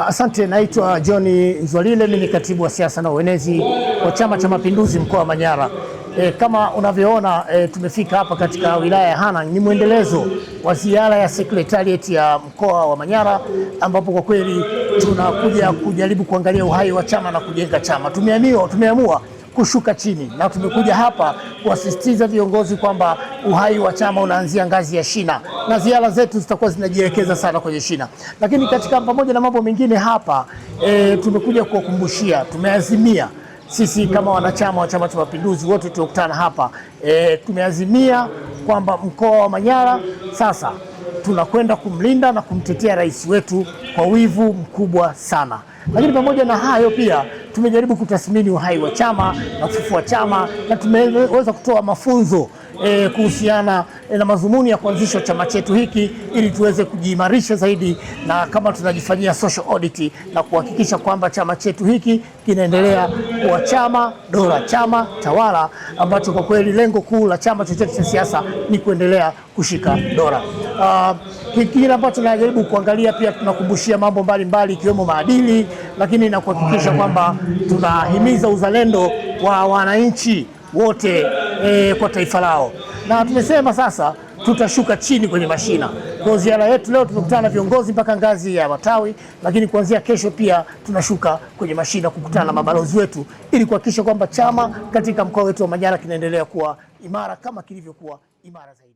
Asante, naitwa John Nzwalile, mimi ni katibu wa siasa na uenezi wa Chama cha Mapinduzi mkoa wa Manyara. Kama unavyoona tumefika hapa katika wilaya ya Hanang'. Ni mwendelezo wa ziara ya secretariat ya mkoa wa Manyara, ambapo kwa kweli tunakuja kujaribu kuangalia uhai wa chama na kujenga chama. Tumeamua kushuka chini na tumekuja hapa kuasisitiza viongozi kwamba uhai wa chama unaanzia ngazi ya shina, na ziara zetu zitakuwa zinajielekeza sana kwenye shina. Lakini katika pamoja na mambo mengine hapa tumekuja kuwakumbushia, tumeazimia sisi kama wanachama wa Chama cha Mapinduzi wote tuliokutana hapa tumeazimia kwamba mkoa wa Manyara sasa tunakwenda kumlinda na kumtetea rais wetu kwa wivu mkubwa sana. Lakini pamoja na hayo pia tumejaribu kutathmini uhai wa chama na kufufua chama, na tumeweza kutoa mafunzo kuhusiana na madhumuni ya kuanzisha chama chetu hiki ili tuweze kujiimarisha zaidi, na kama tunajifanyia social audit na kuhakikisha kwamba chama chetu hiki kinaendelea kuwa chama dola, chama tawala, ambacho kwa kweli lengo kuu la chama chochote cha siasa ni kuendelea kushika dola. Kile ambacho tunajaribu kuangalia pia, tunakumbushia mambo mbalimbali ikiwemo maadili, lakini na kuhakikisha kwamba tunahimiza uzalendo wa wananchi wote kwa taifa lao. Na tumesema sasa tutashuka chini kwenye mashina. Kwa ziara yetu leo tumekutana na viongozi mpaka ngazi ya matawi, lakini kuanzia kesho pia tunashuka kwenye mashina kukutana na mabalozi wetu ili kuhakikisha kwamba chama katika mkoa wetu wa Manyara kinaendelea kuwa imara kama kilivyokuwa imara zaidi.